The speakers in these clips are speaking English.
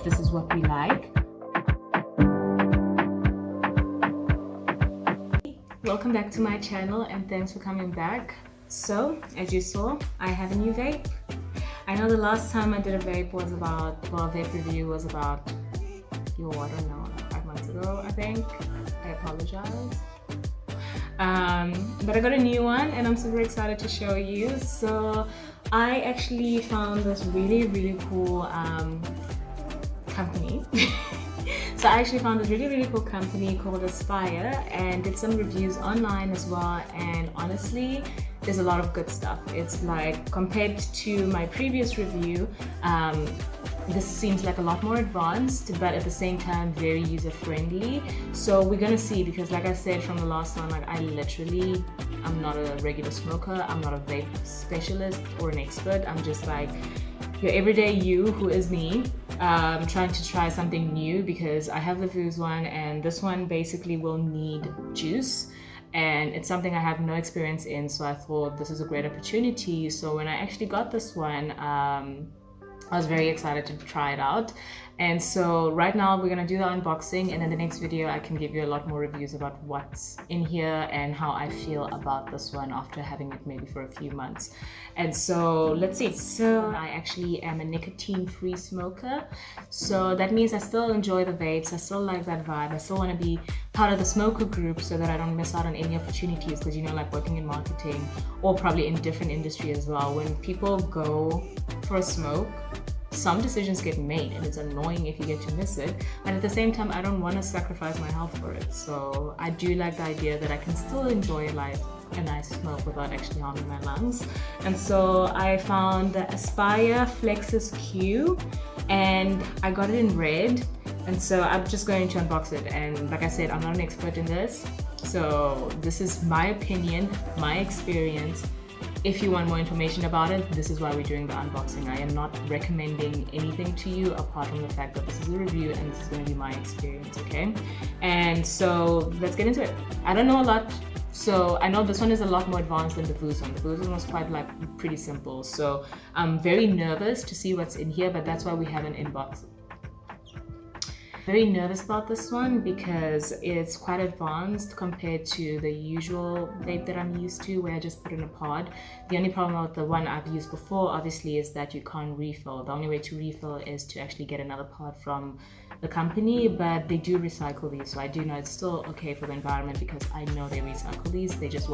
this is what we like. Welcome back to my channel and thanks for coming back. So, as you saw, I have a new vape. I know the last time I did a vape was about, well, a vape review was about, I don't know, 5 months ago, I think. I apologize. But I got a new one and I'm super excited to show you. So I actually found this really cool company. So I actually found this really cool company called Aspire and did some reviews online as well, and honestly there's a lot of good stuff. It's like, compared to my previous review, this seems like a lot more advanced, but at the same time very user-friendly. So we're gonna see, because like I said from the last one, like I'm not a regular smoker, I'm not a vape specialist or an expert. I'm just like your everyday you, who is me, trying to try something new, because I have the Vuse one and this one basically will need juice. And it's something I have no experience in, so I thought this is a great opportunity. So when I actually got this one, I was very excited to try it out. And so right now we're gonna do the unboxing, and in the next video I can give you a lot more reviews about what's in here and how I feel about this one after having it maybe for a few months. And so let's see. So I actually am a nicotine-free smoker. So that means I still enjoy the vapes, I still like that vibe, I still want to be part of the smoker group so that I don't miss out on any opportunities, because you know, like working in marketing or probably in different industry as well, when people go for a smoke, some decisions get made and it's annoying if you get to miss it, but at the same time I don't want to sacrifice my health for it. So I do like the idea that I can still enjoy like a nice smoke without actually harming my lungs. And so I found the Aspire Flexus Q and I got it in red, and so I'm just going to unbox it. And like I said, I'm not an expert in this, so this is my opinion, my experience. If you want more information about it, this is why we're doing the unboxing. I am not recommending anything to you apart from the fact that this is a review and this is going to be my experience, okay? And so let's get into it. I don't know a lot, so I know this one is a lot more advanced than the Vuse one. The Vuse one was quite like pretty simple. So I'm very nervous to see what's in here, but that's why we have an inbox. Very nervous about this one because it's quite advanced compared to the usual vape that I'm used to, where I just put in a pod. The only problem with the one I've used before obviously is that you can't refill. The only way to refill is to actually get another pod from the company, but they do recycle these, so I do know it's still okay for the environment, because I know they recycle these. They just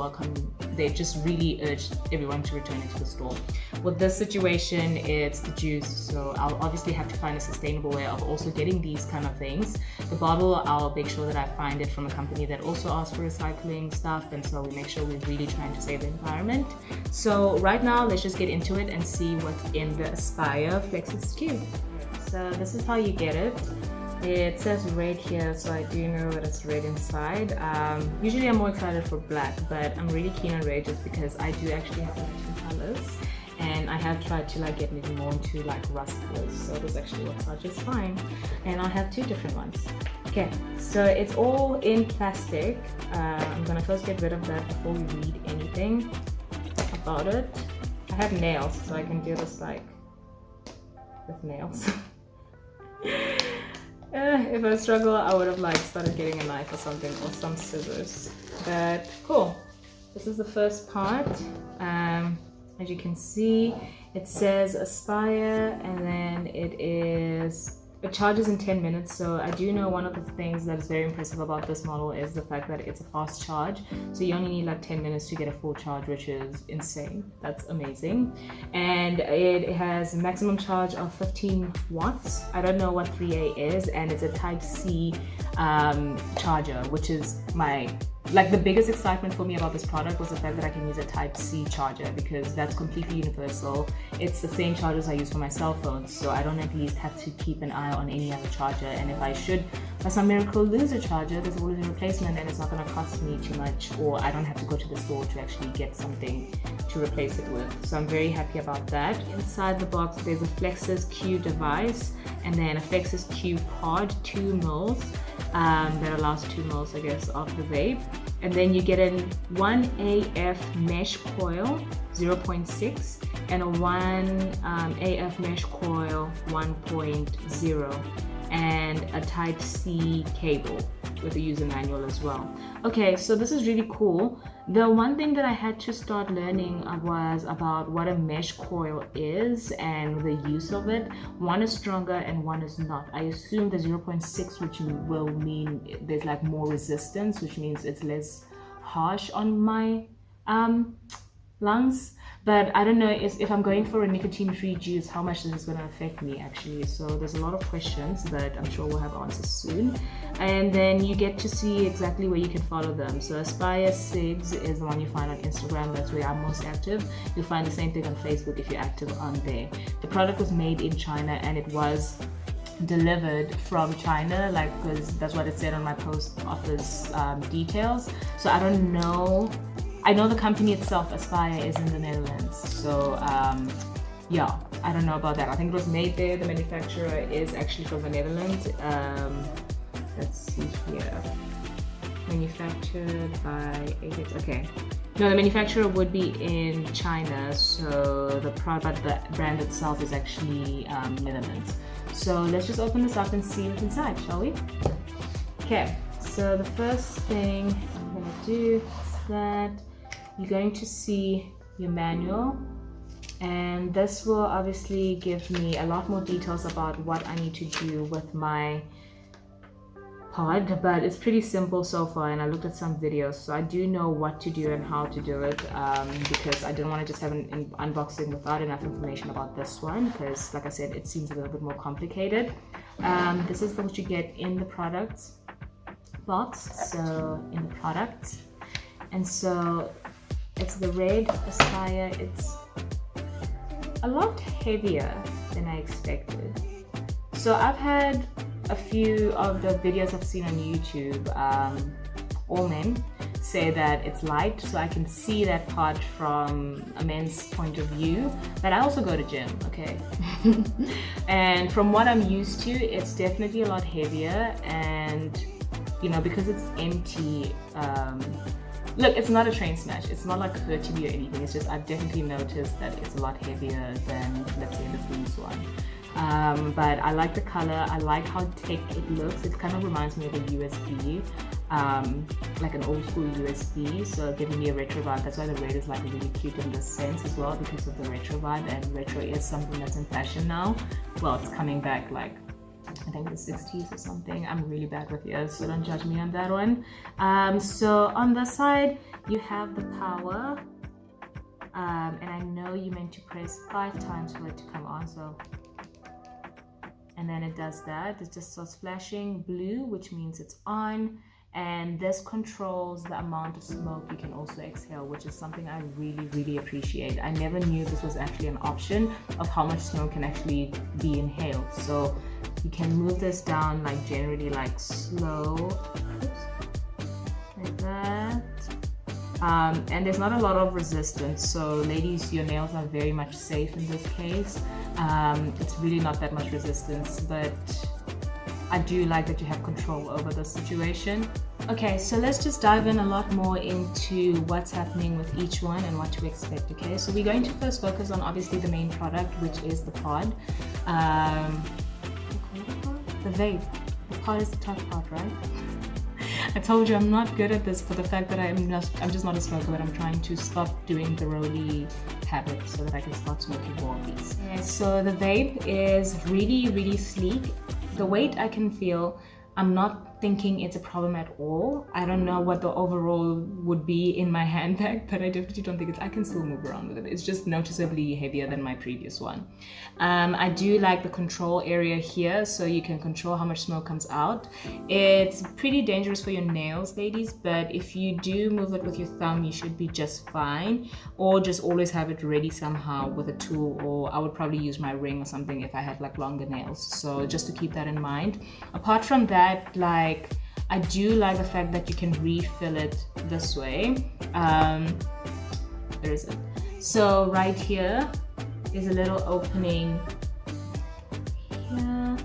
really urge everyone to return it to the store. With this situation, it's the juice, so I'll obviously have to find a sustainable way of also getting these kind of things. The bottle, I'll make sure that I find it from a company that also asks for recycling stuff, and so we make sure we're really trying to save the environment. So right now, let's just get into it and see what's in the Aspire Flexus Q. So this is how you get it. It says red here, so I do know that it's red inside. Usually I'm more excited for black, but I'm really keen on red just because I do actually have like 2 colors, and I have tried to like get maybe more into like rust colors, so this actually works out just fine. And I have 2 different ones. Okay, so it's all in plastic. I'm gonna first get rid of that before we read anything about it. I have nails, so I can do this like with nails. If I struggle, I would have like started getting a knife or something, or some scissors. But cool. This is the first part. As you can see, it says Aspire, and then it charges in 10 minutes. So I do know one of the things that is very impressive about this model is the fact that it's a fast charge. So you only need like 10 minutes to get a full charge, which is insane. That's amazing. And it has a maximum charge of 15 watts. I don't know what 3A is, and it's a Type C charger, which is the biggest excitement for me about this product was the fact that I can use a Type C charger, because that's completely universal. It's the same chargers I use for my cell phone, so I don't at least have to keep an eye on any other charger. And if I should, by some miracle, lose a charger, there's always a replacement, and it's not going to cost me too much, or I don't have to go to the store to actually get something to replace it with. So I'm very happy about that. Inside the box, there's a Flexus Q device, and then a Flexus Q pod, 2 mils. That allows 2 mils, I guess, of the vape. And then you get a 1AF Mesh Coil 0.6 and a 1 AF Mesh Coil 1.0 and a Type-C cable with a user manual as well. Okay, so this is really cool. The one thing that I had to start learning was about what a mesh coil is and the use of it. One is stronger and one is not. I assume the 0.6, which will mean there's like more resistance, which means it's less harsh on my lungs. But I don't know if I'm going for a nicotine-free juice, how much this is going to affect me actually. So there's a lot of questions, but I'm sure we'll have answers soon. And then you get to see exactly where you can follow them. So Aspire Cigs is the one you find on Instagram. That's where I'm most active. You'll find the same thing on Facebook if you're active on there. The product was made in China and it was delivered from China, like, because that's what it said on my post office details. So I don't know. I know the company itself, Aspire, is in the Netherlands. So yeah, I don't know about that. I think it was made there. The manufacturer is actually from the Netherlands. Let's see here. Manufactured by Apex. Okay. No, the manufacturer would be in China. So the product, the brand itself is actually Netherlands. So let's just open this up and see what's inside, shall we? Okay. So the first thing I'm gonna do is that you're going to see your manual, and this will obviously give me a lot more details about what I need to do with my pod, but it's pretty simple so far, and I looked at some videos, so I do know what to do and how to do it, because I didn't want to just have an unboxing without enough information about this one, because like I said, it seems a little bit more complicated. This is what you get in the products box, so in the products, and so it's the red Aspire. It's a lot heavier than I expected. So I've had a few of the videos I've seen on YouTube, all men say that it's light, so I can see that part from a men's point of view, but I also go to gym, okay? And from what I'm used to, it's definitely a lot heavier, and you know, because it's empty, look, it's not a train smash. It's not like hurting you or anything. It's just I've definitely noticed that it's a lot heavier than, let's say, the Boost one. But I like the color. I like how thick it looks. It kind of reminds me of a USB, like an old school USB. So giving me a retro vibe. That's why the red is like really cute in this sense as well, because of the retro vibe. And retro is something that's in fashion now. Well, it's coming back like, I think the 60s or something. I'm really bad with years, so don't judge me on that one. So on the side, you have the power. And I know you meant to press 5 times for it to come on, so. And then it does that. It just starts flashing blue, which means it's on. And this controls the amount of smoke you can also exhale, which is something I really, really appreciate. I never knew this was actually an option of how much smoke can actually be inhaled. So you can move this down like generally like slow, like that. And there's not a lot of resistance. So ladies, your nails are very much safe in this case. It's really not that much resistance, but I do like that you have control over the situation. Okay, so let's just dive in a lot more into what's happening with each one and what to expect, okay? So we're going to first focus on obviously the main product, which is the pod. The vape. The pod is the tough part, right? I told you I'm not good at this for the fact that I'm just not a smoker, but I'm trying to stop doing the rolly habit so that I can start smoking more of these. Yeah, so the vape is really, really sleek. The weight I can feel. I'm not thinking it's a problem at all. I don't know what the overall would be in my handbag, but I definitely don't think it's, I can still move around with it. It's just noticeably heavier than my previous one. I do like the control area here, so you can control how much smoke comes out. It's pretty dangerous for your nails, ladies, but if you do move it with your thumb, you should be just fine, or just always have it ready somehow with a tool, or I would probably use my ring or something if I had like longer nails. So just to keep that in mind. Apart from that, like, I do like the fact that you can refill it this way. There is it. So right here is a little opening here,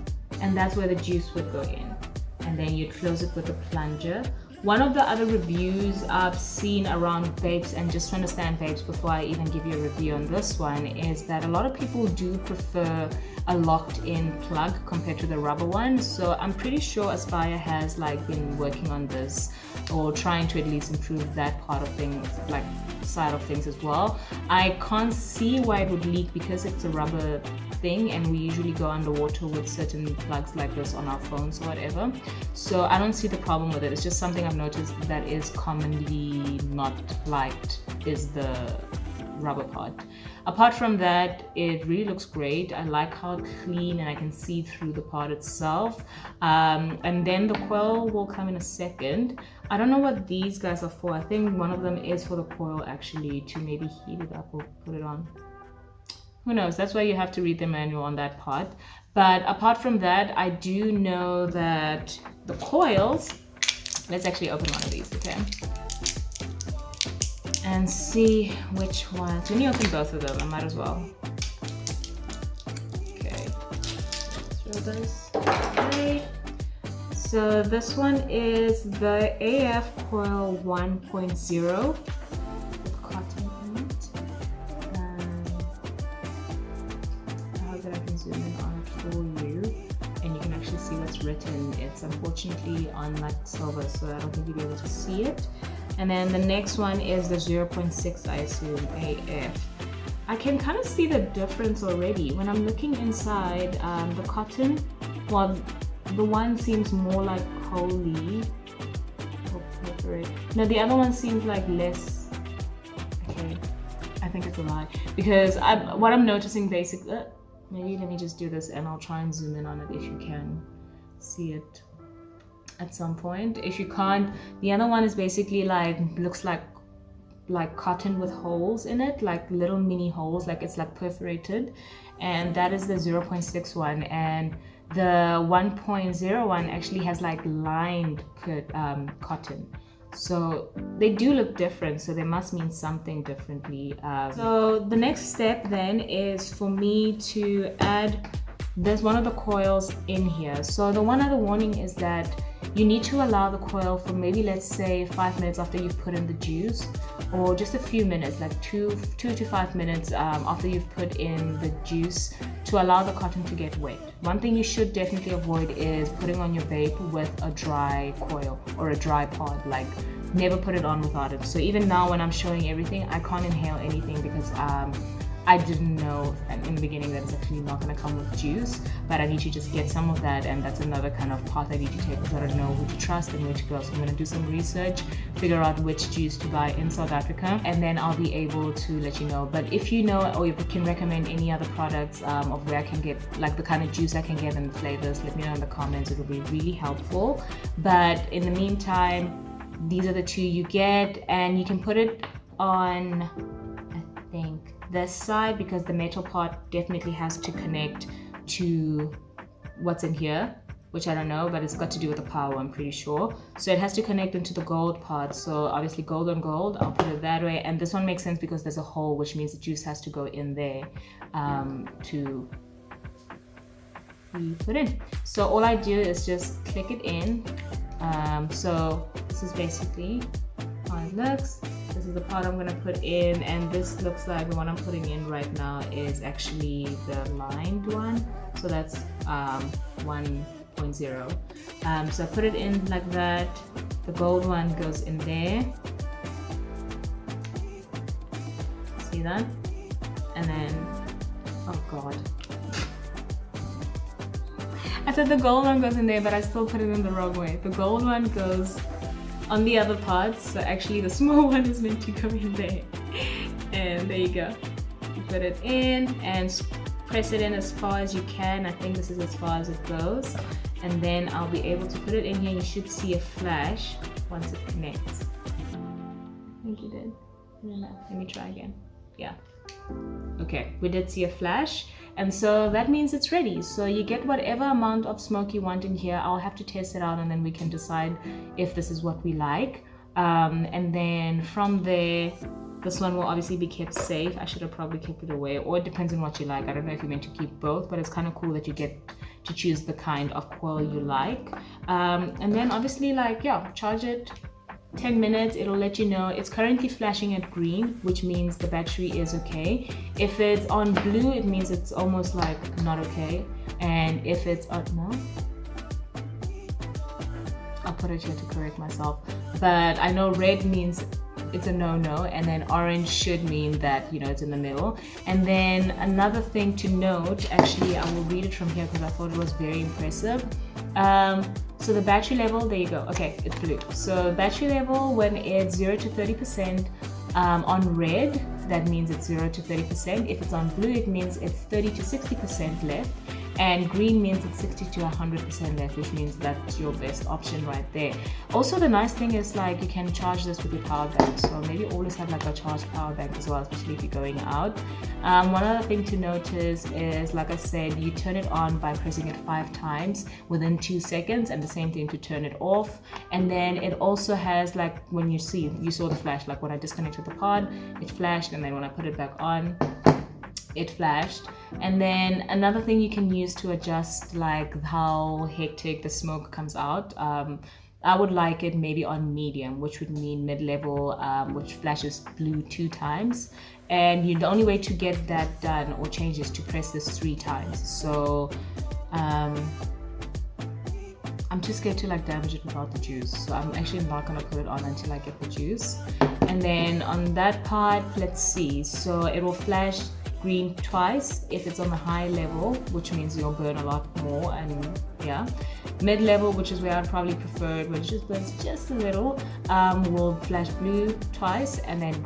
and that's where the juice would go in. And then you'd close it with a plunger, One of the other reviews I've seen around vapes, and just to understand vapes before I even give you a review on this one, is that a lot of people do prefer a locked in plug compared to the rubber one. So I'm pretty sure Aspire has like been working on this, or trying to at least improve that part of things, like side of things as well. I can't see why it would leak because it's a rubber thing, and we usually go underwater with certain plugs like this on our phones or whatever. So I don't see the problem with it. It's just something I've noticed that is commonly not liked, is the rubber part. Apart from that, it really looks great. I like how clean, and I can see through the part itself. And then the coil will come in a second. I don't know what these guys are for. I think one of them is for the coil actually, to maybe heat it up or put it on. Who knows? That's why you have to read the manual on that part. But apart from that, I do know that the coils, let's actually open one of these, okay? And see which ones. Let me open both of them, I might as well. Okay, let's throw this away. So this one is the AF Coil 1.0 with cotton in it. I hope that I can zoom in on it for you, and you can actually see what's written. It's unfortunately on like silver, so I don't think you'll be able to see it. And then the next one is the 0.6, I assume, AF. I can kind of see the difference already. When I'm looking inside, the cotton, well, the one seems more like coaly. No, the other one seems like less. Okay, I think it's a lie. Because what I'm noticing basically, maybe let me just do this and I'll try and zoom in on it if you can see it at some point. If you can't, the other one is basically like, looks like cotton with holes in it, like little mini holes, like it's like perforated. And that is the 0.6 one, and the 1.0 one actually has like lined cotton. So they do look different, so they must mean something differently. So the next step then is for me to add this one of the coils in here. So the one other warning is that you need to allow the coil for maybe, let's say, 5 minutes after you've put in the juice, or just a few minutes, like 2 to 5 minutes after you've put in the juice, to allow the cotton to get wet. One thing you should definitely avoid is putting on your vape with a dry coil or a dry pod. Like, never put it on without it. So even now when I'm showing everything, I can't inhale anything because I didn't know in the beginning that it's actually not going to come with juice, but I need to just get some of that, and that's another kind of path I need to take because I don't know who to trust and where to go. So I'm going to do some research, figure out which juice to buy in South Africa, and then I'll be able to let you know. But if you know, or you can recommend any other products of where I can get, like the kind of juice I can get and the flavors, let me know in the comments. It will be really helpful. But in the meantime, these are the two you get, and you can put it on, I think, this side, because the metal part definitely has to connect to what's in here, which I don't know, but it's got to do with the power, I'm pretty sure. So it has to connect into the gold part. So obviously gold on gold, I'll put it that way. And this one makes sense because there's a hole, which means the juice has to go in there to be put in. So all I do is just click it in. So this is basically how it looks. This is the part I'm going to put in, and this looks like the one I'm putting in right now is actually the lined one. So that's 1.0. So I put it in like that. The gold one goes in there. See that? And then, oh god. I said the gold one goes in there, but I still put it in the wrong way. The gold one goes on the other parts, so actually the small one is meant to go in there. And there you go. You put it in and press it in as far as you can. I think this is as far as it goes. And then I'll be able to put it in here. You should see a flash once it connects. I think you did. Let me try again. Yeah. Okay, we did see a flash. And so that means it's ready. So you get whatever amount of smoke you want in here. I'll have to test it out, and then we can decide if this is what we like. And then from there, this one will obviously be kept safe. I should have probably kept it away, or it depends on what you like. I don't know if you're meant to keep both, but it's kind of cool that you get to choose the kind of coil you like. And then obviously, like, yeah, charge it 10 minutes, it'll let you know. It's currently flashing at green, which means the battery is okay. If it's on blue, it means it's almost like not okay. And if it's on, no, I'll put it here to correct myself, but I know red means it's a no-no, and then orange should mean that, you know, it's in the middle. And then another thing to note, actually I will read it from here because I thought it was very impressive. So the battery level, there you go. Okay, it's blue. So battery level, when it's 0 to 30%, on red, that means it's 0 to 30%. If it's on blue, it means it's 30 to 60% left. And green means it's 60 to 100% left, which means that's your best option right there. Also, the nice thing is, like, you can charge this with your power bank. So maybe always have like a charged power bank as well, especially if you're going out. One other thing to notice is, like I said, you turn it on by pressing it 5 times within 2 seconds, and the same thing to turn it off. And then it also has, like, when you saw the flash, like when I disconnected the pod, it flashed, and then when I put it back on, it flashed. And then another thing you can use to adjust like how hectic the smoke comes out, I would like it maybe on medium, which would mean mid-level, which flashes blue 2 times. And the only way to get that done or change is to press this 3 times. So I'm too scared to like damage it without the juice, so I'm actually not gonna put it on until I get the juice. And then on that part, let's see, so it will flash green twice if it's on the high level, which means you'll burn a lot more. And yeah, mid-level, which is where I'd probably prefer it, which just burns just a little, will flash blue twice. And then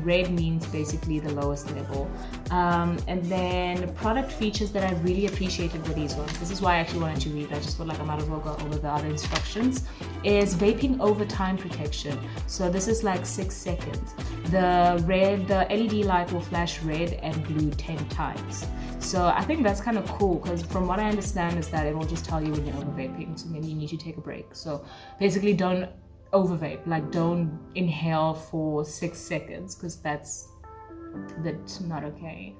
red means basically the lowest level. And then product features that I really appreciated with these ones, this is why I actually wanted to read, I just felt like I might as well go over the other instructions, is vaping over time protection. So this is like 6 seconds. The LED light will flash red and blue 10 times. So I think that's kind of cool, because from what I understand is that it will just tell you when you're over vaping, so maybe you need to take a break. So basically, don't over vape, like don't inhale for 6 seconds, because that's not okay.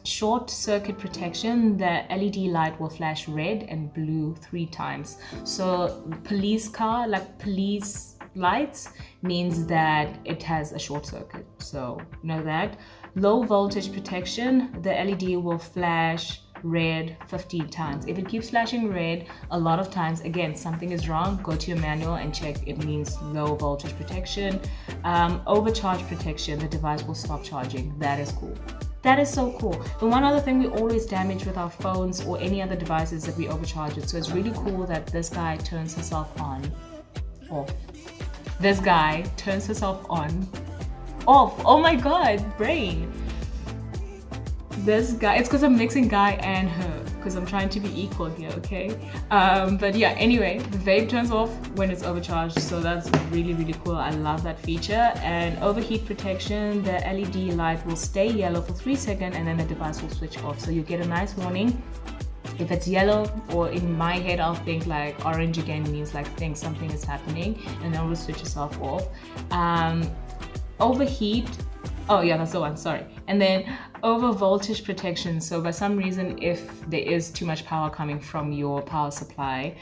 Short circuit protection, the LED light will flash red and blue 3 times. So police car, like police lights, means that it has a short circuit, so know that. Low voltage protection, the LED will flash red 15 times. If it keeps flashing red a lot of times, again, something is wrong. Go to your manual and check, it means low voltage protection. Overcharge protection, the device will stop charging. That is cool. That is so cool. The one other thing we always damage with our phones or any other devices that we overcharge it. So it's really cool that this guy turns himself off. This guy turns himself off. Oh my god, brain. This guy, it's because I'm mixing guy and her, because I'm trying to be equal here, okay? But yeah, anyway, the vape turns off when it's overcharged, so that's really, really cool. I love that feature. And overheat protection, the LED light will stay yellow for 3 seconds and then the device will switch off. So you get a nice warning. If it's yellow, or in my head I'll think like orange again means like think something is happening, and then it will switch itself off. Overheat, oh yeah, that's the one, sorry. And then over voltage protection, so by some reason if there is too much power coming from your power supply,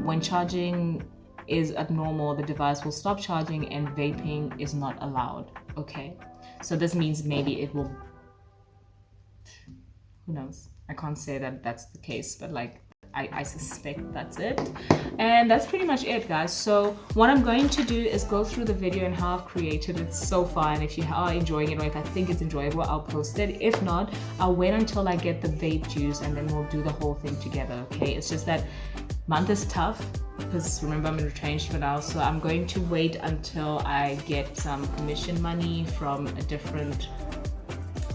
when charging is abnormal, the device will stop charging and vaping is not allowed. Okay, so this means maybe it will, who knows, I can't say that that's the case, but like I suspect that's it. And that's pretty much it, guys. So what I'm going to do is go through the video and how I've created it so far, and if you are enjoying it or if I think it's enjoyable, I'll post it. If not, I'll wait until I get the vape juice and then we'll do the whole thing together, okay? It's just that month is tough because remember I'm retrenched for now, so I'm going to wait until I get some commission money from a different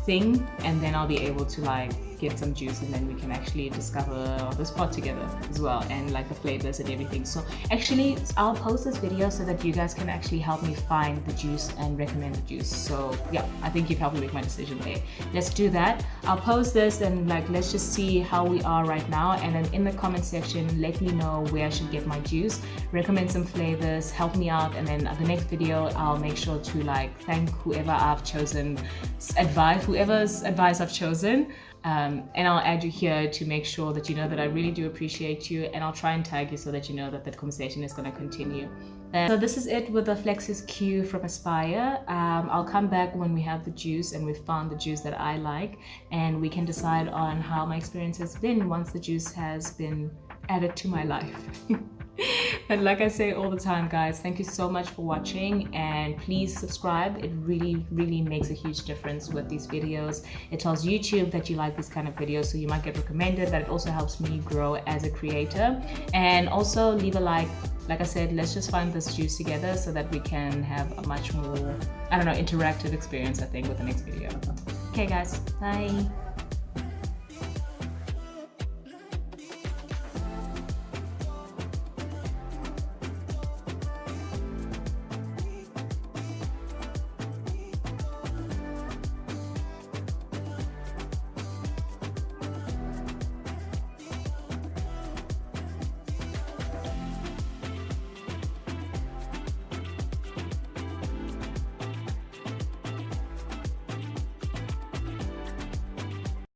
thing, and then I'll be able to like get some juice, and then we can actually discover this pot together as well, and like the flavors and everything. So actually I'll post this video so that you guys can actually help me find the juice and recommend the juice. So yeah, I think you've helped me make my decision there. Let's do that. I'll post this and like let's just see how we are right now, and then in the comment section let me know where I should get my juice, recommend some flavors, help me out, and then the next video I'll make sure to like thank whoever I've chosen, whoever's advice I've chosen. And I'll add you here to make sure that you know that I really do appreciate you, and I'll try and tag you so that you know that the conversation is going to continue. So this is it with the Flexus Q from Aspire. I'll come back when we have the juice and we've found the juice that I like, and we can decide on how my experience has been once the juice has been added to my life. And like I say all the time, guys, thank you so much for watching, and please subscribe. It really makes a huge difference with these videos. It tells YouTube that you like these kind of videos, so you might get recommended, but it also helps me grow as a creator. And also leave a like. Like I said, let's just find this juice together so that we can have a much more, I don't know, interactive experience, I think, with the next video. Okay guys, bye.